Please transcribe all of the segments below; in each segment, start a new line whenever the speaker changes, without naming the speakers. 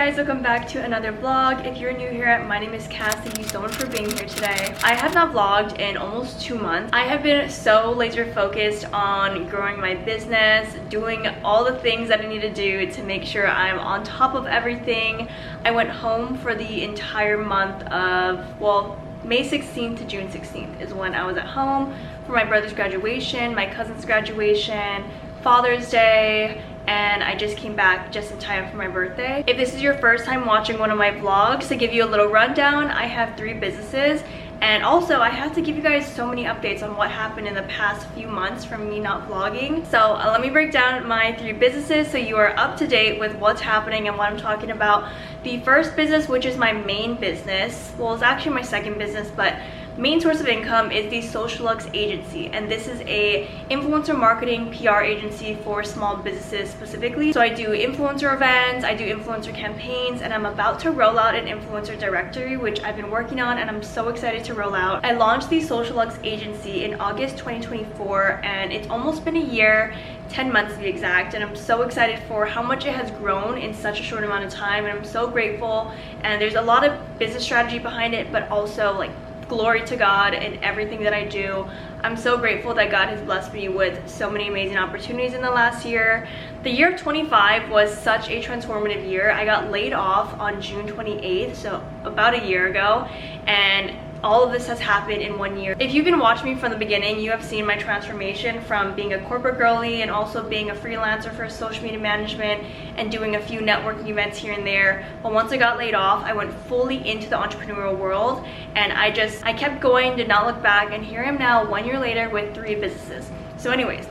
guys, welcome back to another vlog. If you're new here, my name is Cass. Thank you so much for being here today. I have not vlogged in almost 2 months. I have been so laser focused on growing my business, doing all the things that I need to do to make sure I'm on top of everything. I went home for the entire month of, well, May 16th to June 16th is when I was at home for my brother's graduation, my cousin's graduation, Father's Day, and I just came back just in time for my birthday. If this is your first time watching one of my vlogs, to give you a little rundown, I have 3 businesses, and also I have to give you guys so many updates on what happened in the past few months from me not vlogging. So let me break down my 3 businesses so you are up to date with what's happening and what I'm talking about. The first business, which is my main business, well, it's actually my second business, but main source of income is the LUXE agency, and this is a influencer marketing PR agency for small businesses specifically. So I do influencer events, I do influencer campaigns, and I'm about to roll out an influencer directory, which I've been working on and I'm so excited to roll out. I launched the LUXE agency in August 2024, and it's almost been a year, 10 months to be exact, and I'm so excited for how much it has grown in such a short amount of time, and I'm so grateful. And there's a lot of business strategy behind it, but also like glory to God in everything that I do. I'm so grateful that God has blessed me with so many amazing opportunities in the last year. The year of 25 was such a transformative year. I got laid off on June 28th, so about a year ago, and all of this has happened in 1 year. If you've been watching me from the beginning, you have seen my transformation from being a corporate girly and also being a freelancer for social media management and doing a few networking events here and there. But once I got laid off, I went fully into the entrepreneurial world, and I kept going, did not look back, and here I am now 1 year later with 3 businesses. So anyways,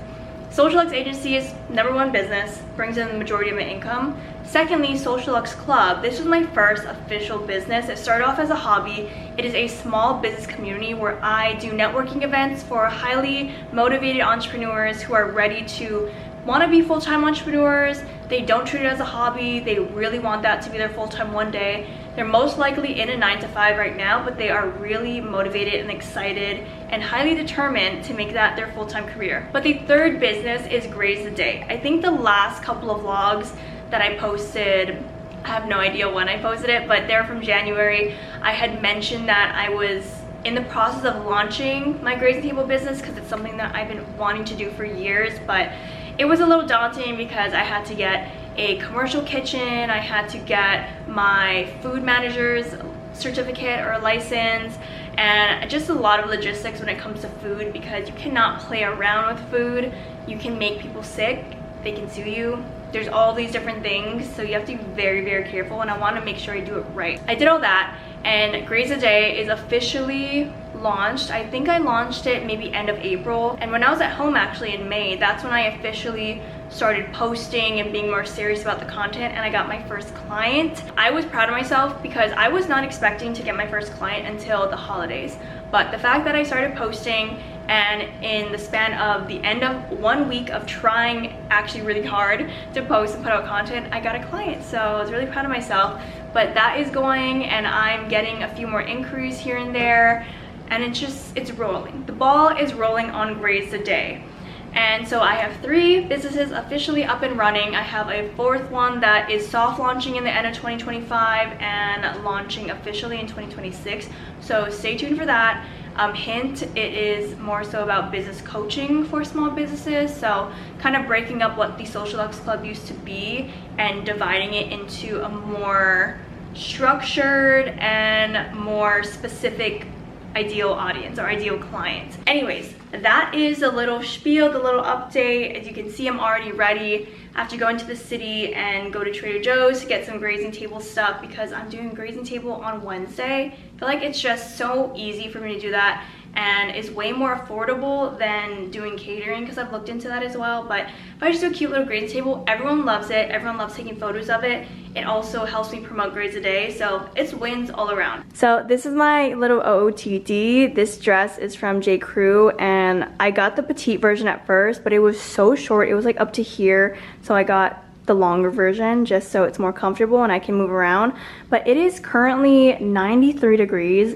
LUXE agency is #1 business, brings in the majority of my income. Secondly, LUXE Club. This was my first official business. It started off as a hobby. It is a small business community where I do networking events for highly motivated entrepreneurs who are ready to want to be full-time entrepreneurs. They don't treat it as a hobby. They really want that to be their full-time one day. They're most likely in a 9 to 5 right now, but they are really motivated and excited and highly determined to make that their full-time career. But the third business is GRAZE a Day. I think the last couple of vlogs that I posted, I have no idea when I posted it, but they're from January. I had mentioned that I was in the process of launching my GRAZE table business because it's something that I've been wanting to do for years, but it was a little daunting because I had to get a commercial kitchen, I had to get my food manager's certificate or license, and just a lot of logistics when it comes to food, because you cannot play around with food. You can make people sick, they can sue you. There's all these different things, so you have to be very, very careful, and I want to make sure I do it right. I did all that, and GRAZE a Day is officially launched. I think I launched it maybe end of April, and when I was at home actually in May, that's when I officially started posting and being more serious about the content, and I got my first client. I was proud of myself because I was not expecting to get my first client until the holidays, but the fact that I started posting, and in the span of the end of 1 week of trying actually really hard to post and put out content, I got a client. So I was really proud of myself. But that is going, and I'm getting a few more inquiries here and there, and it's rolling. The ball is rolling on GRAZE a Day. And so I have 3 businesses officially up and running. I have a 4th one that is soft launching in the end of 2025 and launching officially in 2026. So stay tuned for that. Hint, it is more so about business coaching for small businesses. So kind of breaking up what the LUXE Club used to be and dividing it into a more structured and more specific ideal audience or ideal client. Anyways, that is a little spiel, the little update. As you can see, I'm already ready. I have to go into the city and go to Trader Joe's to get some grazing table stuff because I'm doing grazing table on Wednesday. I feel like it's just so easy for me to do that, and is way more affordable than doing catering because I've looked into that as well. But if I just do a cute little grazing table, everyone loves it. Everyone loves taking photos of it. It also helps me promote GRAZE a Day, so it's wins all around. So this is my little OOTD. This dress is from J. Crew, and I got the petite version at first, but it was so short. It was like up to here, so I got the longer version just so it's more comfortable and I can move around. But it is currently 93 degrees.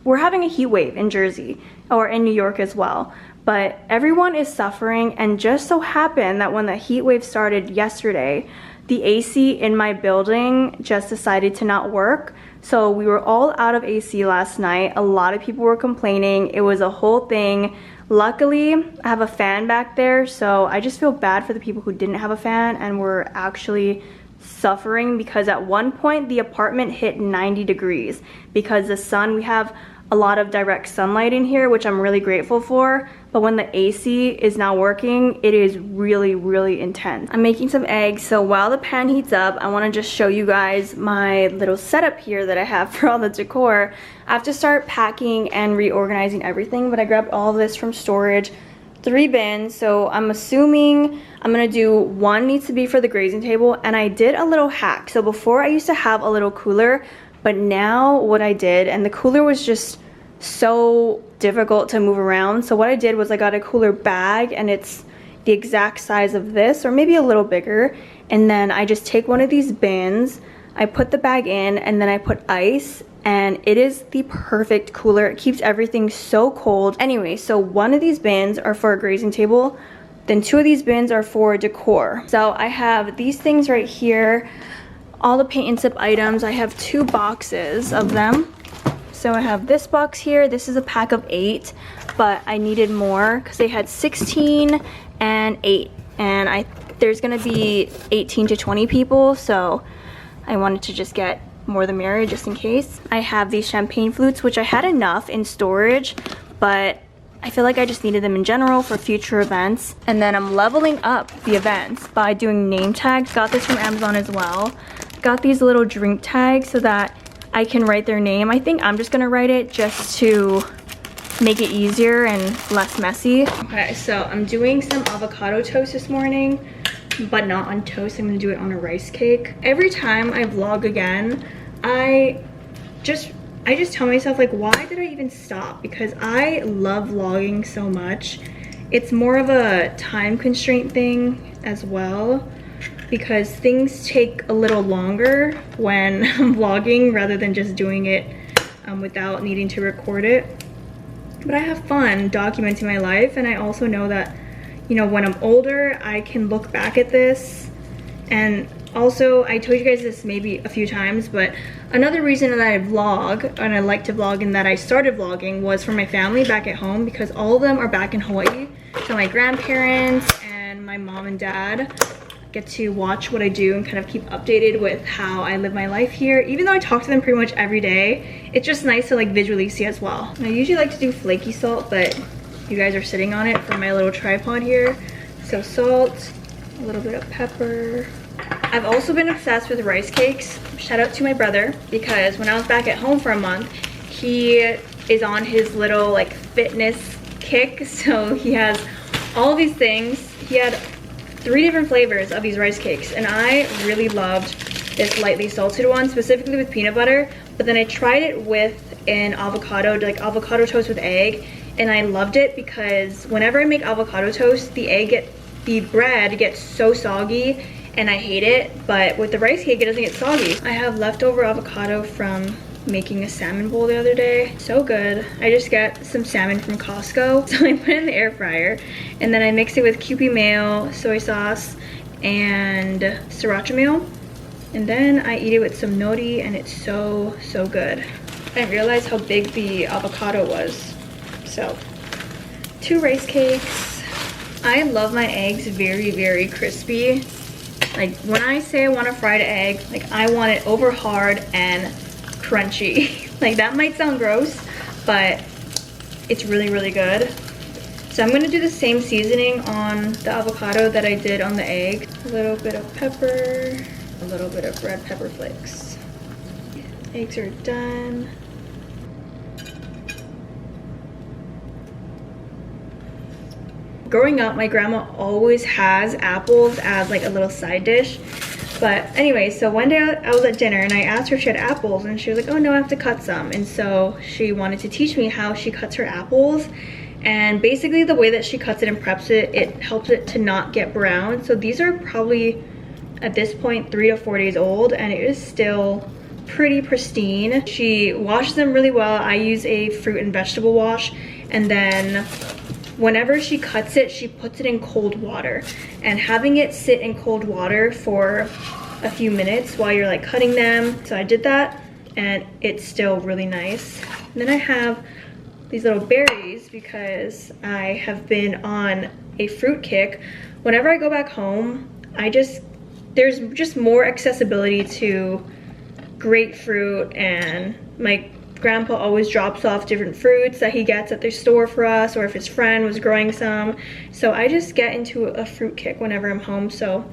We're having a heat wave in Jersey, or in New York as well, but everyone is suffering, and just so happened that when the heat wave started yesterday, the AC in my building just decided to not work. So we were all out of AC last night. A lot of people were complaining. It was a whole thing. Luckily, I have a fan back there, so I just feel bad for the people who didn't have a fan and were actually suffering, because at one point the apartment hit 90 degrees because the sun, we have a lot of direct sunlight in here, which I'm really grateful for, but when the AC is not working, it is really, really intense. I'm making some eggs, so while the pan heats up, I want to just show you guys my little setup here that I have for all the decor. I have to start packing and reorganizing everything, but I grabbed all of this from storage, 3 bins, so I'm assuming I'm gonna do one needs to be for the grazing table, and I did a little hack. So before I used to have a little cooler, but now what I did, and the cooler was just so difficult to move around, so what I did was I got a cooler bag, and it's the exact size of this, or maybe a little bigger, and then I just take one of these bins, I put the bag in, and then I put ice, and it is the perfect cooler. It keeps everything so cold. Anyway, so one of these bins are for a grazing table, then 2 of these bins are for decor. So I have these things right here, all the paint and sip items. I have 2 boxes of them. So I have this box here. This is a pack of 8, but I needed more because they had 16 and 8, and there's gonna be 18 to 20 people, so I wanted to just get more the merrier just in case. I have these champagne flutes, which I had enough in storage, but I feel like I just needed them in general for future events. And then I'm leveling up the events by doing name tags. Got this from Amazon as well. Got these little drink tags so that I can write their name. I think I'm just gonna write it just to make it easier and less messy. Okay, so I'm doing some avocado toast this morning, but not on toast. I'm gonna do it on a rice cake. Every time I vlog again, I just tell myself, like, why did I even stop? Because I love vlogging so much. It's more of a time constraint thing as well, because things take a little longer when I'm vlogging rather than just doing it without needing to record it. But I have fun documenting my life, and I also know that, you know, when I'm older, I can look back at this. And also, I told you guys this maybe a few times, but another reason that I vlog, and I like to vlog, and that I started vlogging, was for my family back at home, because all of them are back in Hawaii. So my grandparents and my mom and dad get to watch what I do and kind of keep updated with how I live my life here. Even though I talk to them pretty much every day, it's just nice to like visually see as well. And I usually like to do flaky salt, but you guys are sitting on it for my little tripod here. So salt, a little bit of pepper. I've also been obsessed with rice cakes. Shout out to my brother, because when I was back at home for a month, he is on his little like fitness kick. So he has all these things. He had 3 different flavors of these rice cakes, and I really loved this lightly salted one, specifically with peanut butter, but then I tried it with an avocado, like avocado toast with egg, and I loved it because whenever I make avocado toast, the bread gets so soggy and I hate it, but with the rice cake it doesn't get soggy. I have leftover avocado from making a salmon bowl the other day. So good. I just got some salmon from Costco, so I put it in the air fryer, and then I mix it with Kewpie mayo, soy sauce, and sriracha mayo, and then I eat it with some nori, and it's so good. I didn't realize how big the avocado was. So 2 rice cakes. I love my eggs very crispy. Like when I say I want a fried egg, like I want it over hard and crunchy. Like that might sound gross, but it's really good. So I'm gonna do the same seasoning on the avocado that I did on the egg. A little bit of pepper, a little bit of red pepper flakes. Eggs are done. Growing up, my grandma always has apples as like a little side dish. But anyway, so one day I was at dinner and I asked her if she had apples, and she was like, oh no, I have to cut some. And so she wanted to teach me how she cuts her apples. And basically the way that she cuts it and preps it, it helps it to not get brown. So these are probably at this point 3 to 4 days old, and it is still pretty pristine. She washes them really well. I use a fruit and vegetable wash, and then whenever she cuts it, she puts it in cold water. And having it sit in cold water for a few minutes while you're like cutting them. So I did that and it's still really nice. And then I have these little berries because I have been on a fruit kick. Whenever I go back home, there's just more accessibility to grapefruit, and my grandpa always drops off different fruits that he gets at the store for us, or if his friend was growing some. So I just get into a fruit kick whenever I'm home. So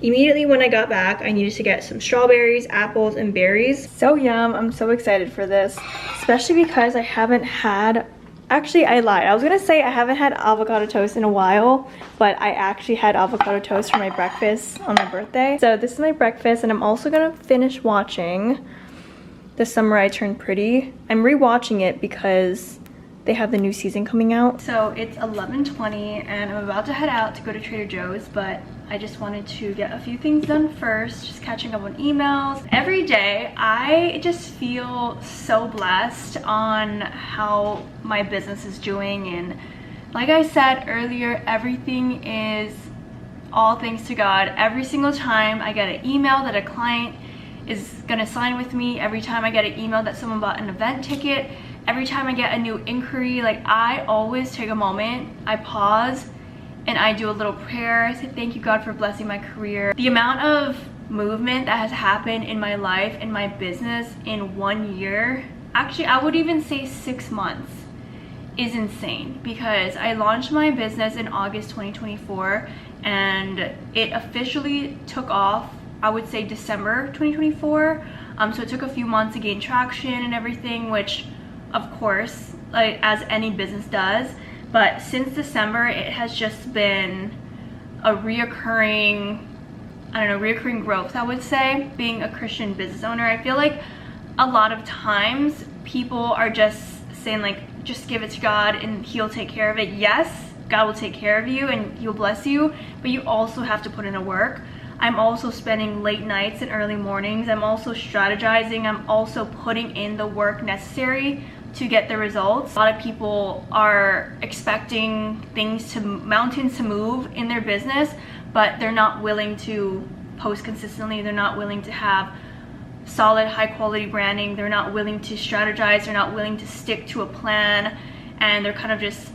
immediately when I got back, I needed to get some strawberries, apples, and berries. So yum, I'm so excited for this, especially because I haven't had, actually I lied. I was gonna say I haven't had avocado toast in a while, but I actually had avocado toast for my breakfast on my birthday. So this is my breakfast, and I'm also gonna finish watching The Summer I Turned Pretty. I'm rewatching it because they have the new season coming out. So it's 11:20 and I'm about to head out to go to Trader Joe's, but I just wanted to get a few things done first, just catching up on emails. Every day, I just feel so blessed on how my business is doing. And like I said earlier, everything is all thanks to God. Every single time I get an email that a client is gonna sign with me, every time I get an email that someone bought an event ticket, every time I get a new inquiry, like I always take a moment, I pause, and I do a little prayer. I say, thank you, God, for blessing my career. The amount of movement that has happened in my life, in my business in 1 year, actually I would even say 6 months, is insane, because I launched my business in August 2024 and it officially took off, I would say December 2024. So it took a few months to gain traction and everything, which of course, like as any business does. But since December, it has just been a reoccurring growth, I would say. Being a Christian business owner, I feel like a lot of times people are just saying like, just give it to God and he'll take care of it. Yes, God will take care of you and he'll bless you, but you also have to put in the work. I'm also spending late nights and early mornings. I'm also strategizing. I'm also putting in the work necessary to get the results. A lot of people are expecting mountains to move in their business, but they're not willing to post consistently. They're not willing to have solid, high quality branding. They're not willing to strategize. They're not willing to stick to a plan, and they're kind of just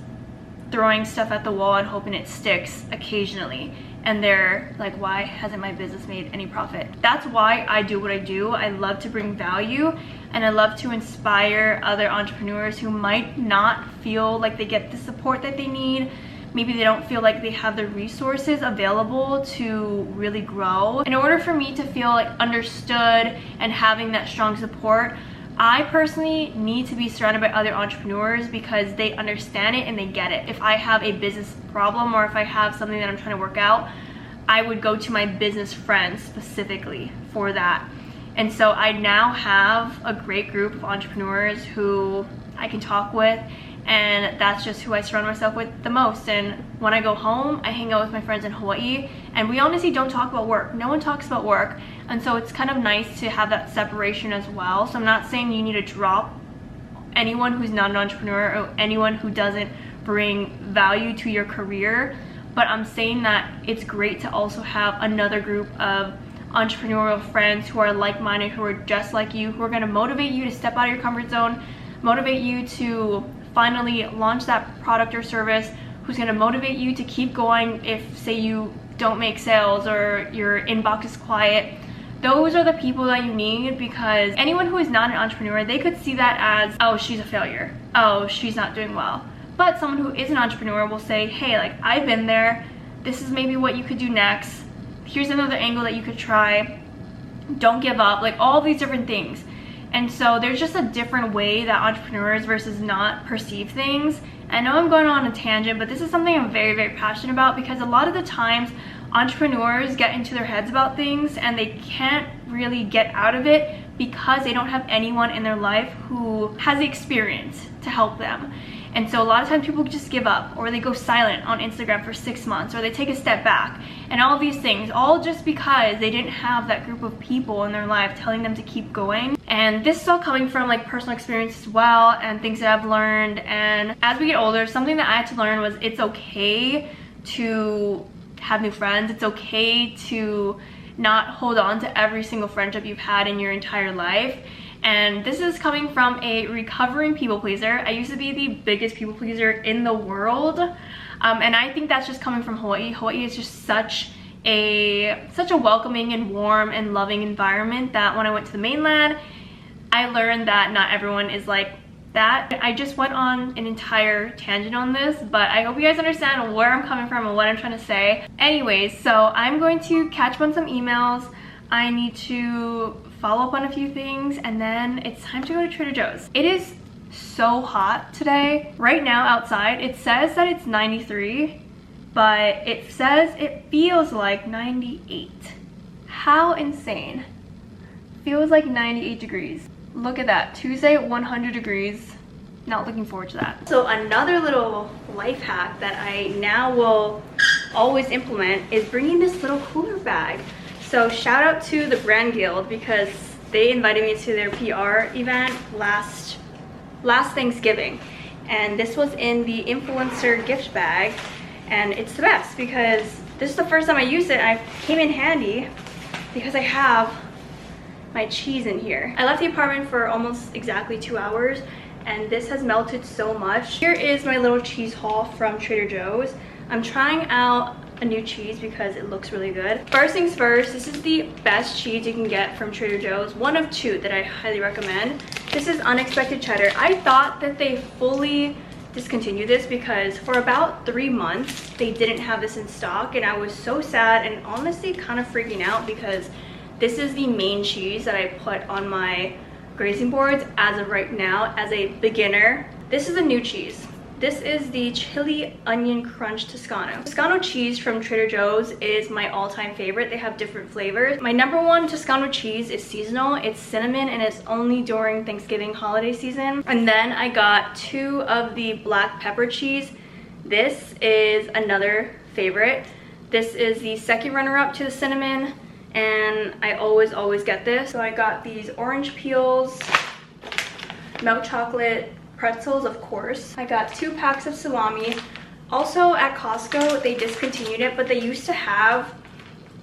throwing stuff at the wall and hoping it sticks occasionally. And they're like, why hasn't my business made any profit? That's why I do what I do. I love to bring value, and I love to inspire other entrepreneurs who might not feel like they get the support that they need. Maybe they don't feel like they have the resources available to really grow. In order for me to feel like understood and having that strong support, I personally need to be surrounded by other entrepreneurs because they understand it and they get it. If I have a business problem or if I have something that I'm trying to work out, I would go to my business friends specifically for that. And so I now have a great group of entrepreneurs who I can talk with, and that's just who I surround myself with the most. And when I go home, I hang out with my friends in Hawaii, and we honestly don't talk about work. No one talks about work. And so it's kind of nice to have that separation as well. So I'm not saying you need to drop anyone who's not an entrepreneur or anyone who doesn't bring value to your career, but I'm saying that it's great to also have another group of entrepreneurial friends who are like-minded, who are just like you, who are going to motivate you to step out of your comfort zone, motivate you to finally launch that product or service, who's going to motivate you to keep going if, say, you don't make sales or your inbox is quiet. Those are the people that you need, because anyone who is not an entrepreneur, they could see that as, oh, she's a failure. Oh, she's not doing well. But someone who is an entrepreneur will say, hey, like, I've been there. This is maybe what you could do next. Here's another angle that you could try. Don't give up. Like, all these different things. And so there's just a different way that entrepreneurs versus not perceive things. I know I'm going on a tangent, but this is something I'm very, very passionate about, because a lot of the times entrepreneurs get into their heads about things and they can't really get out of it because they don't have anyone in their life who has the experience to help them. And so a lot of times people just give up, or they go silent on Instagram for 6 months, or they take a step back, and all these things, all just because they didn't have that group of people in their life telling them to keep going. And this is all coming from like personal experience as well, and things that I've learned. And as we get older, something that I had to learn was it's okay to have new friends. It's okay to not hold on to every single friendship you've had in your entire life. And this is coming from a recovering people pleaser. I used to be the biggest people pleaser in the world, and I think that's just coming from Hawaii. Hawaii is just such a welcoming and warm and loving environment that when I went to the mainland, I learned that not everyone is like that. I just went on an entire tangent on this, but I hope you guys understand where I'm coming from and what I'm trying to say. Anyways, so I'm going to catch up on some emails. I need to follow up on a few things, and then it's time to go to Trader Joe's. It is so hot today. Right now outside, it says that it's 93, but it says it feels like 98. How insane. Feels like 98 degrees. Look at that. Tuesday, 100 degrees. Not looking forward to that. So another little life hack that I now will always implement is bringing this little cooler bag. So shout out to the Brand Guild because they invited me to their PR event last Thanksgiving. And this was in the influencer gift bag. And it's the best because this is the first time I used it. And it came in handy because I have my cheese in here. I left the apartment for almost exactly 2 hours and this has melted so much. Here is my little cheese haul from Trader Joe's. I'm trying out a new cheese because it looks really good. First things first, this is the best cheese you can get from Trader Joe's. One of two that I highly recommend. This is unexpected cheddar. I thought that they fully discontinued this because for about 3 months they didn't have this in stock, and I was so sad and honestly kind of freaking out because this is the main cheese that I put on my grazing boards as of right now as a beginner. This is a new cheese. This is the Chili Onion Crunch Toscano. Toscano cheese from Trader Joe's is my all-time favorite. They have different flavors. My number one Toscano cheese is seasonal. It's cinnamon and it's only during Thanksgiving holiday season. And then I got 2 of the black pepper cheese. This is another favorite. This is the second runner-up to the cinnamon, and I always get this. So I got these orange peels, milk chocolate, pretzels, of course. I got 2 packs of salami. Also at Costco, they discontinued it, but they used to have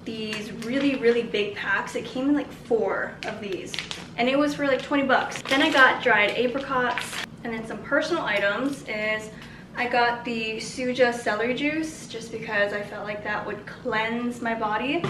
these really big packs. It came in like 4 of these, and it was for like 20 bucks. Then I got dried apricots, and then some personal items is I got the Suja celery juice just because I felt like that would cleanse my body.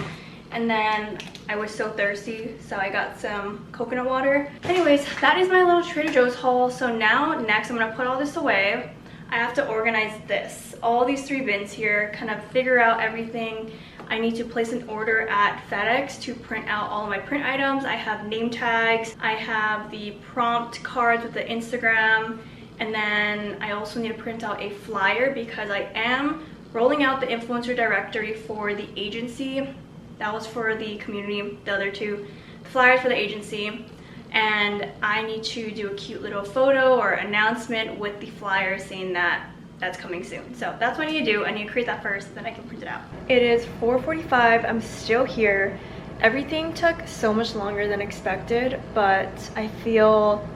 And then I was so thirsty, so I got some coconut water. Anyways, that is my little Trader Joe's haul. So now, next I'm gonna put all this away. I have to organize this. All these 3 bins here, kind of figure out everything. I need to place an order at FedEx to print out all of my print items. I have name tags. I have the prompt cards with the Instagram. And then I also need to print out a flyer because I am rolling out the influencer directory for the agency. That was for the community, the other 2 flyers for the agency. And I need to do a cute little photo or announcement with the flyer saying that that's coming soon. So that's what I need to do. I need to create that first, then I can print it out. It is 4:45, I'm still here. Everything took so much longer than expected, but I feel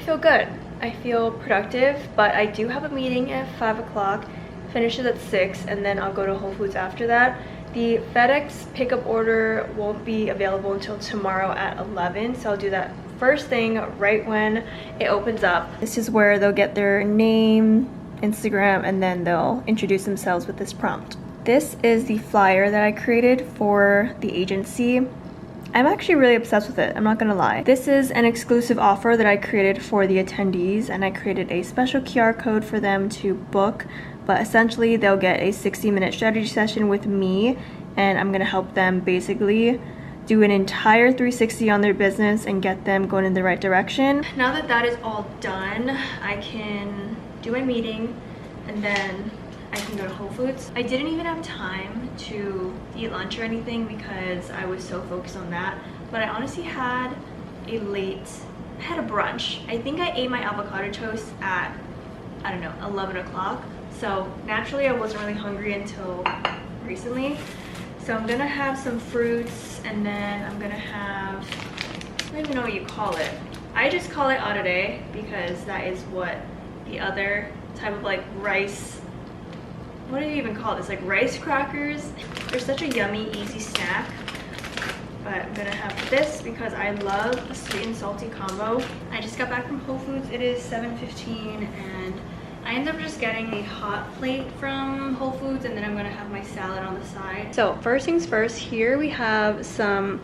good. I feel productive, but I do have a meeting at 5 o'clock, finishes at 6, and then I'll go to Whole Foods after that. The FedEx pickup order won't be available until tomorrow at 11, so I'll do that first thing right when it opens up. This is where they'll get their name, Instagram, and then they'll introduce themselves with this prompt. This is the flyer that I created for the agency. I'm actually really obsessed with it, I'm not gonna lie. This is an exclusive offer that I created for the attendees, and I created a special QR code for them to book. But essentially they'll get a 60-minute strategy session with me, and I'm gonna help them basically do an entire 360 on their business and get them going in the right direction. Now that that is all done, I can do my meeting and then I can go to Whole Foods. I didn't even have time to eat lunch or anything because I was so focused on that. But I honestly had a brunch. I think I ate my avocado toast at, I don't know, 11 o'clock. So naturally I wasn't really hungry until recently. So I'm gonna have some fruits, and then I'm gonna have, I don't even know what you call it. I just call it arroz because that is what the other type of like rice, what do you even call this? Like rice crackers. They're such a yummy, easy snack. but I'm gonna have this because I love a sweet and salty combo. I just got back from Whole Foods. It is 7:15 and I ended up just getting a hot plate from Whole Foods, and then I'm gonna have my salad on the side. So first things first, here we have some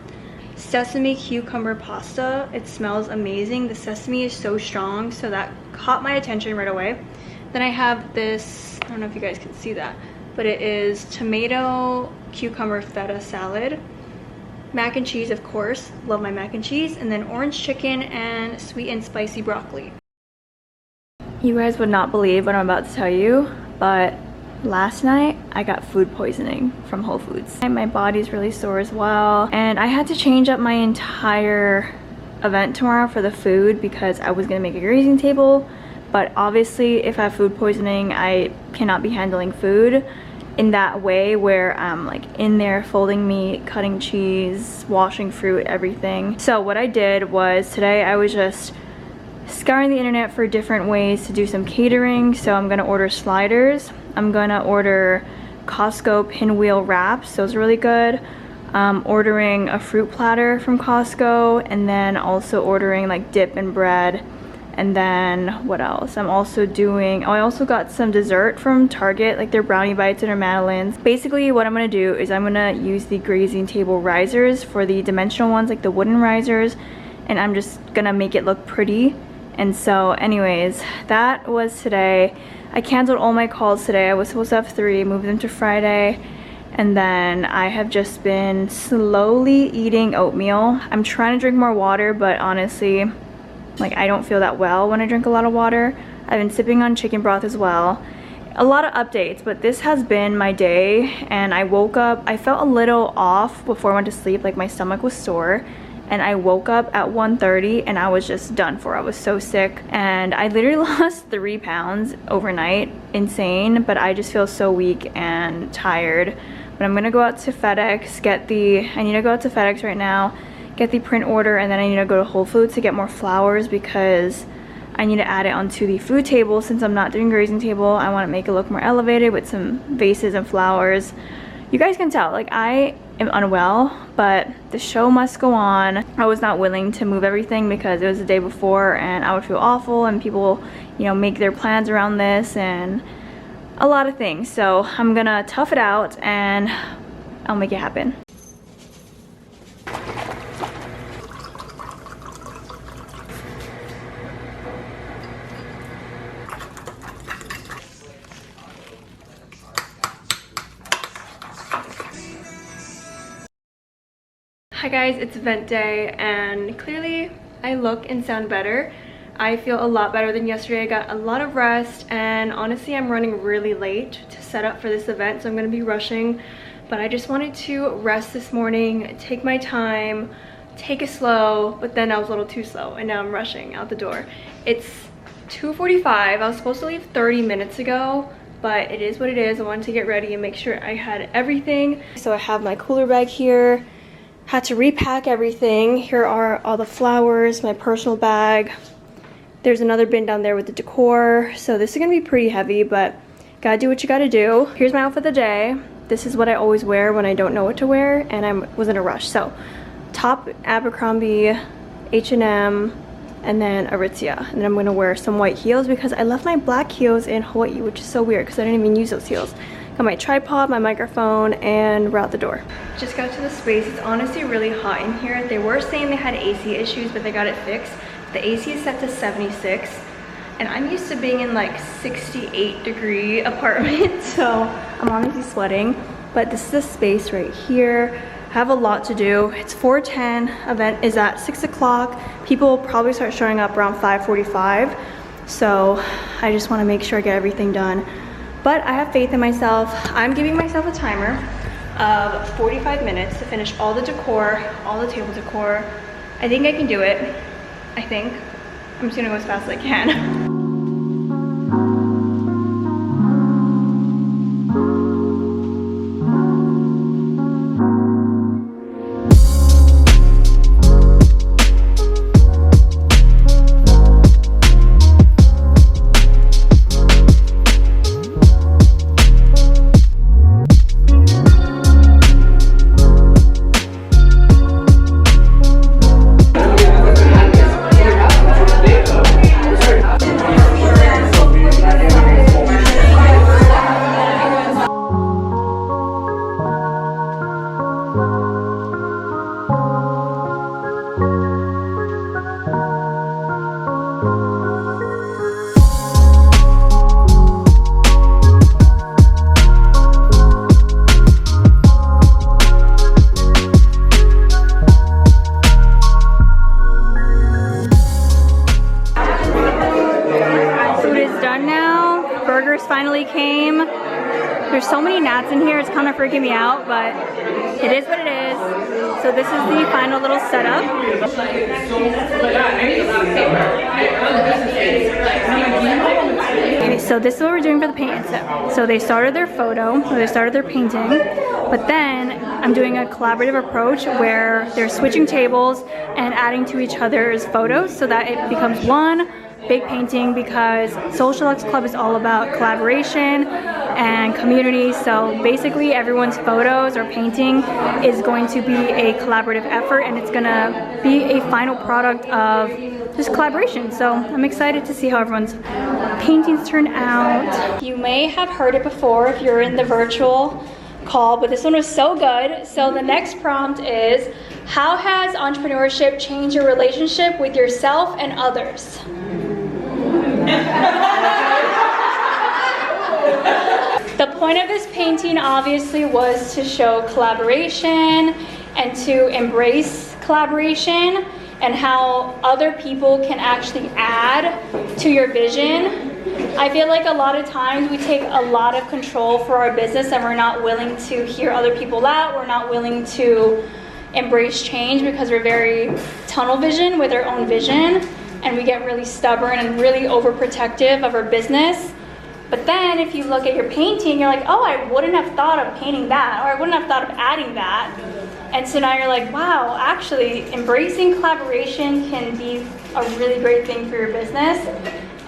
sesame cucumber pasta. It smells amazing. The sesame is so strong, so that caught my attention right away. Then I have this, I don't know if you guys can see that, but it is tomato cucumber feta salad. Mac and cheese, of course, love my mac and cheese, and then orange chicken and sweet and spicy broccoli. You guys would not believe what I'm about to tell you, but last night I got food poisoning from Whole Foods. My body's really sore as well, and I had to change up my entire event tomorrow for the food because I was gonna make a grazing table, but obviously if I have food poisoning, I cannot be handling food in that way where I'm like in there folding meat, cutting cheese, washing fruit, everything. So what I did was today I was just scouring the internet for different ways to do some catering. So I'm gonna order sliders. I'm gonna order Costco pinwheel wraps. Those are really good. Ordering a fruit platter from Costco, and then also ordering like dip and bread. And then what else? I'm also doing, I also got some dessert from Target, like their brownie bites and their madeleines. Basically what I'm gonna do is I'm gonna use the grazing table risers for the dimensional ones, like the wooden risers, and I'm just gonna make it look pretty. And so anyways, that was today. I canceled all my calls today. I was supposed to have 3, moved them to Friday. And then I have just been slowly eating oatmeal. I'm trying to drink more water, but honestly, like I don't feel that well when I drink a lot of water. I've been sipping on chicken broth as well. A lot of updates, but this has been my day. And I woke up, I felt a little off before I went to sleep, like my stomach was sore. And I woke up at 1:30 and I was just done for. I was so sick and I literally lost 3 pounds overnight. Insane, but I just feel so weak and tired. But I'm gonna go out to FedEx, I need to go out to FedEx right now, get the print order, and then I need to go to Whole Foods to get more flowers because I need to add it onto the food table. Since I'm not doing grazing table, I want to make it look more elevated with some vases and flowers. You guys can tell, like I am unwell, but the show must go on. I was not willing to move everything because it was the day before and I would feel awful, and people, you know, make their plans around this and a lot of things. So I'm gonna tough it out and I'll make it happen. Hi guys, it's event day and clearly I look and sound better. I feel a lot better than yesterday. I got a lot of rest and honestly I'm running really late to set up for this event, so I'm going to be rushing. But I just wanted to rest this morning, take my time, take it slow, but then I was a little too slow and now I'm rushing out the door. It's 2:45. I was supposed to leave 30 minutes ago, but it is what it is. I wanted to get ready and make sure I had everything. So I have my cooler bag here. Had to repack everything. Here are all the flowers, my personal bag. There's another bin down there with the decor. So this is gonna be pretty heavy, but gotta do what you gotta do. Here's my outfit of the day. This is what I always wear when I don't know what to wear and I was in a rush. So top Abercrombie, H&M, and then Aritzia. And then I'm gonna wear some white heels because I left my black heels in Hawaii, which is so weird because I didn't even use those heels. Got my tripod, my microphone, and we're out the door. Just got to the space. It's honestly really hot in here. They were saying they had AC issues, but they got it fixed. The AC is set to 76, and I'm used to being in like 68-degree apartment, so I'm honestly sweating. But this is the space right here. I have a lot to do. It's 4:10. Event is at 6 o'clock. People will probably start showing up around 5:45. So I just want to make sure I get everything done. But I have faith in myself. I'm giving myself a timer of 45 minutes to finish all the decor, all the table decor. I think I can do it. I think. I'm just gonna go as fast as I can. finally came. There's so many gnats in here, it's kind of freaking me out, but it is what it is. So this is the final little setup. Okay, so this is what we're doing for the paint set. So they started their photo, or they started their painting, but then I'm doing a collaborative approach where they're switching tables and adding to each other's photos so that it becomes one big painting, because Social Lux Club is all about collaboration and community. So basically everyone's photos or painting is going to be a collaborative effort, and it's gonna be a final product of this collaboration. So I'm excited to see how everyone's paintings turn out. You may have heard it before if you're in the virtual call, but this one was so good. So the next prompt is, how has entrepreneurship changed your relationship with yourself and others? The point of this painting obviously was to show collaboration and to embrace collaboration and how other people can actually add to your vision. I feel like a lot of times we take a lot of control for our business and we're not willing to hear other people out. We're not willing to embrace change because we're very tunnel vision with our own vision, and we get really stubborn and really overprotective of our business. But then if you look at your painting, you're like, oh, I wouldn't have thought of painting that, or I wouldn't have thought of adding that. And so now you're like, wow, actually embracing collaboration can be a really great thing for your business.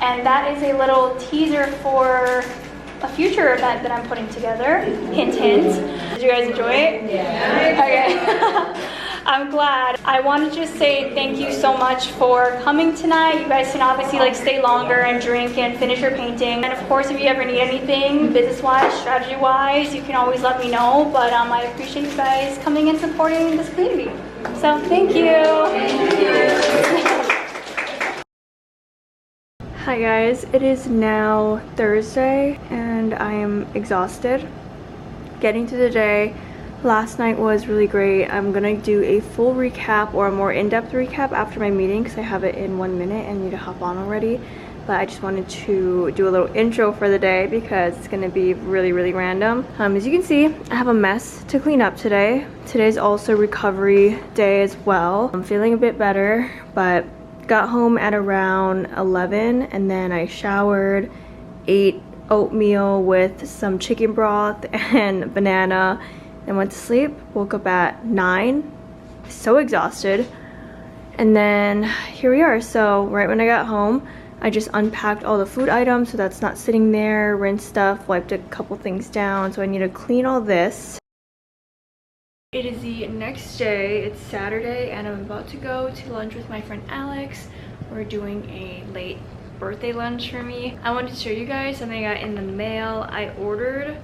And that is a little teaser for a future event that I'm putting together. Hint, hint. Did you guys enjoy it? Yeah. Okay. I'm glad. I want to just say thank you so much for coming tonight. You guys can obviously like stay longer and drink and finish your painting. And of course, if you ever need anything business-wise, strategy-wise, you can always let me know. But I appreciate you guys coming and supporting this community. So thank you. Thank you. Hi guys, it is now Thursday and I am exhausted. Getting to the day. Last night was really great. I'm gonna do a full recap or a more in-depth recap after my meeting because I have it in 1 minute and need to hop on already. But I just wanted to do a little intro for the day because it's gonna be really, really random. As you can see, I have a mess to clean up today. Today's also recovery day as well. I'm feeling a bit better, but got home at around 11 and then I showered, ate oatmeal with some chicken broth and banana, and went to sleep. Woke up at 9, so exhausted. And then here we are. So right when I got home, I just unpacked all the food items so that's not sitting there, rinsed stuff, wiped a couple things down. So I need to clean all this. It is the next day, it's Saturday, and I'm about to go to lunch with my friend Alex. We're doing a late birthday lunch for me. I wanted to show you guys something I got in the mail. I ordered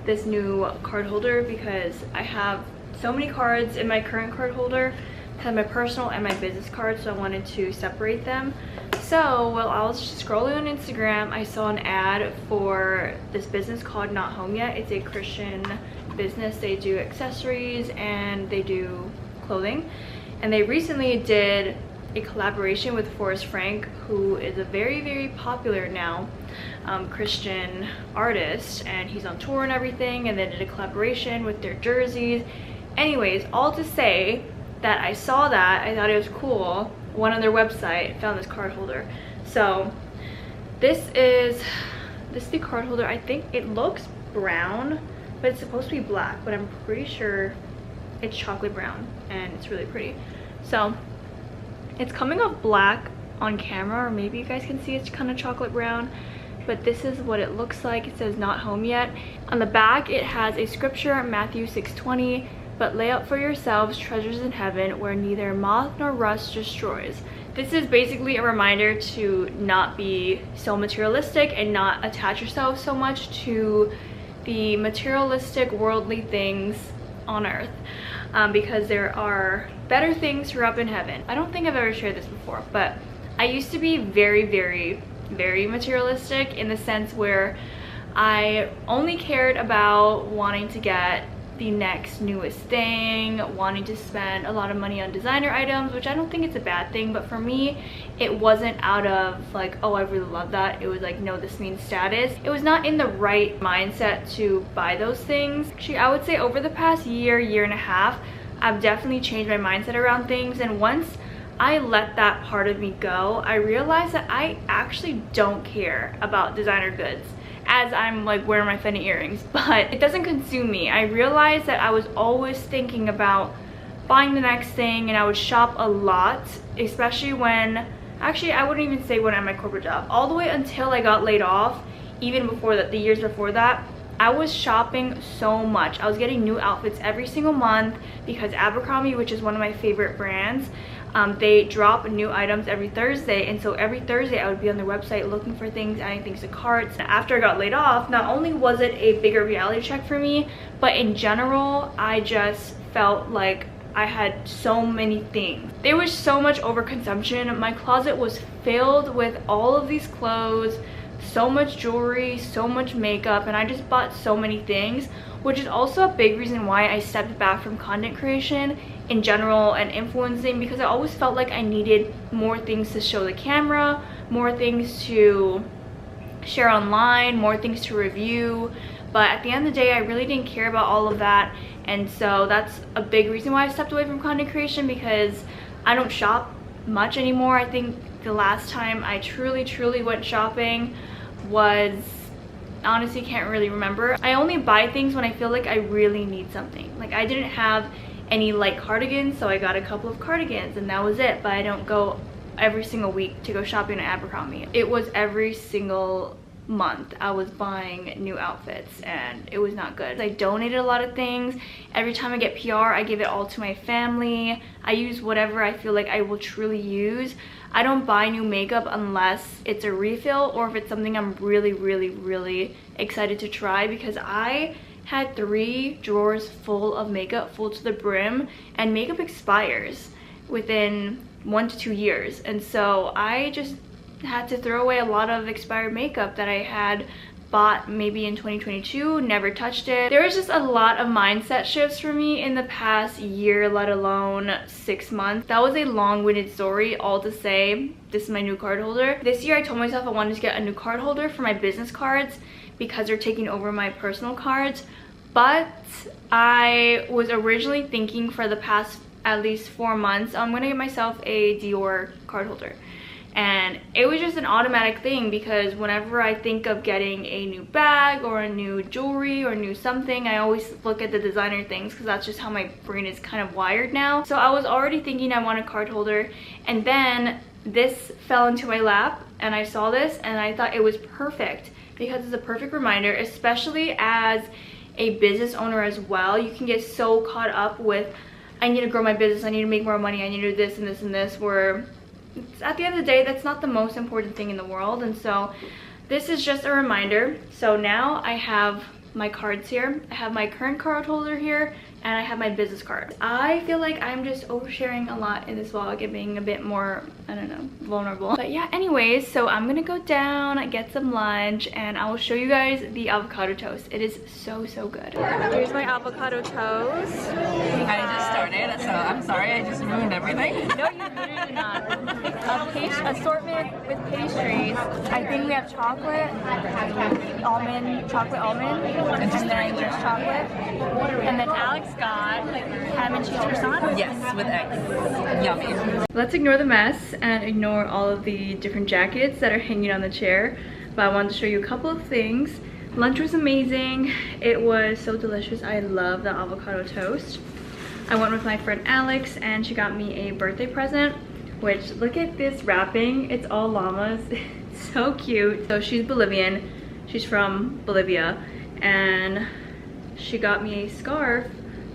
this new card holder because I have so many cards in my current card holder. I have my personal and my business cards, so I wanted to separate them. So while I was just scrolling on Instagram, I saw an ad for this business called Not Home Yet. It's a Christian business. They do accessories and they do clothing, and they recently did a collaboration with Forrest Frank, who is a very, very popular now Christian artist, and he's on tour and everything, and they did a collaboration with their jerseys. Anyways, all to say that I saw that, I thought it was cool, went on their website, found this card holder. So this is the card holder. I think it looks brown, but it's supposed to be black, but I'm pretty sure it's chocolate brown, and it's really pretty. So it's coming off black on camera, or maybe you guys can see it's kind of chocolate brown, but this is what it looks like. It says Not Home Yet. On the back it has a scripture, Matthew 6:20, but lay up for yourselves treasures in heaven where neither moth nor rust destroys. This is basically a reminder to not be so materialistic and not attach yourself so much to the materialistic worldly things on earth, because there are better things for up in heaven. I don't think I've ever shared this before, but I used to be very, very, very materialistic in the sense where I only cared about wanting to get the next newest thing, wanting to spend a lot of money on designer items, which I don't think it's a bad thing, but for me it wasn't out of like, oh I really love that. It was like, no, this means status. It was not in the right mindset to buy those things. Actually, I would say over the past year and a half, I've definitely changed my mindset around things, and once I let that part of me go, I realized that I actually don't care about designer goods as I'm like wearing my Fendi earrings, but it doesn't consume me. I realized that I was always thinking about buying the next thing, and I would shop a lot, especially when, actually I wouldn't even say when I'm at my corporate job, all the way until I got laid off. Even before that, the years before that, I was shopping so much. I was getting new outfits every single month because Abercrombie, which is one of my favorite brands, they drop new items every Thursday, and so every Thursday I would be on their website looking for things, adding things to carts. After I got laid off, not only was it a bigger reality check for me, but in general I just felt like I had so many things. There was so much overconsumption. My closet was filled with all of these clothes, so much jewelry, so much makeup, and I just bought so many things, which is also a big reason why I stepped back from content creation in general and influencing, because I always felt like I needed more things to show the camera, more things to share online, more things to review. But at the end of the day, I really didn't care about all of that, and so that's a big reason why I stepped away from content creation, because I don't shop much anymore. I think the last time I truly went shopping was, honestly can't really remember. I only buy things when I feel like I really need something. Like I didn't have any light cardigans, so I got a couple of cardigans and that was it. But I don't go every single week to go shopping at Abercrombie. It was every single month I was buying new outfits, and it was not good. I donated a lot of things. Every time I get PR, I give it all to my family. I use whatever I feel like I will truly use. I don't buy new makeup unless it's a refill or if it's something I'm really excited to try, because I had 3 drawers full of makeup, full to the brim, and makeup expires within 1 to 2 years, and so I just had to throw away a lot of expired makeup that I had bought maybe in 2022, never touched it. There was just a lot of mindset shifts for me in the past year, let alone 6 months. That was a long-winded story, all to say this is my new card holder. This year I told myself I wanted to get a new card holder for my business cards because they're taking over my personal cards, but I was originally thinking for the past at least 4 months I'm gonna get myself a Dior card holder. And it was just an automatic thing, because whenever I think of getting a new bag or a new jewelry or new something, I always look at the designer things, because that's just how my brain is kind of wired now. So I was already thinking I want a card holder, and then this fell into my lap and I saw this and I thought it was perfect, because it's a perfect reminder, especially as a business owner as well. You can get so caught up with, I need to grow my business, I need to make more money, I need to do this and this and this, where at the end of the day, that's not the most important thing in the world. And so this is just a reminder. So now I have my cards here. I have my current card holder here, and I have my business cards. I feel like I'm just oversharing a lot in this vlog and being a bit more, I don't know, vulnerable. But yeah, anyways, so I'm gonna go down, get some lunch, and I will show you guys the avocado toast. It is so good. Here's my avocado toast.
I just started, so I'm sorry I just ruined everything.
No, you literally did not. Assortment with pastries. I think we have chocolate almond, and then just chocolate. And then Alex got ham and cheese croissant.
Yes, with eggs. Yummy.
Let's ignore the mess and ignore all of the different jackets that are hanging on the chair. But I wanted to show you a couple of things. Lunch was amazing. It was so delicious. I love the avocado toast. I went with my friend Alex and she got me a birthday present, which, look at this wrapping. It's all llamas. It's so cute. So she's Bolivian. She's from Bolivia, and she got me a scarf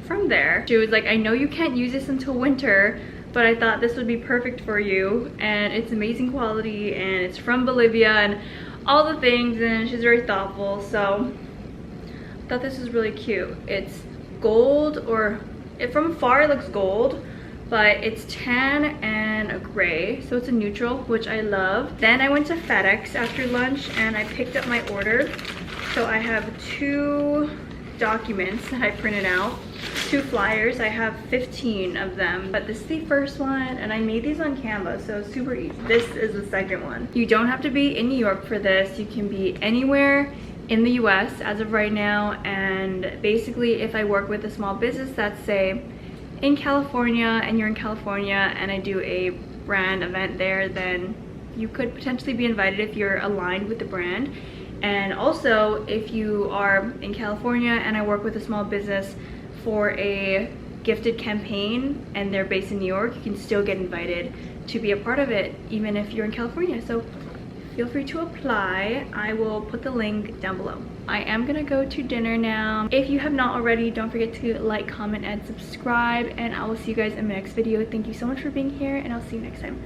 from there. She was like, I know you can't use this until winter, but I thought this would be perfect for you, and it's amazing quality and it's from Bolivia and all the things, and she's very thoughtful. So I thought this was really cute. It's gold, or from afar it looks gold, but it's tan and a gray, so it's a neutral, which I love. Then I went to FedEx after lunch and I picked up my order. So I have two documents that I printed out, 2 flyers. I have 15 of them, but this is the first one, and I made these on Canva, so it's super easy. This is the second one. You don't have to be in New York for this. You can be anywhere in the US as of right now, and basically if I work with a small business that's say in California, and you're in California and I do a brand event there, then you could potentially be invited if you're aligned with the brand. And also if you are in California and I work with a small business for a gifted campaign and they're based in New York, you can still get invited to be a part of it even if you're in California. So feel free to apply. I will put the link down below. I am gonna go to dinner now. If you have not already, don't forget to like, comment, and subscribe, and I will see you guys in my next video. Thank you so much for being here, and I'll see you next time.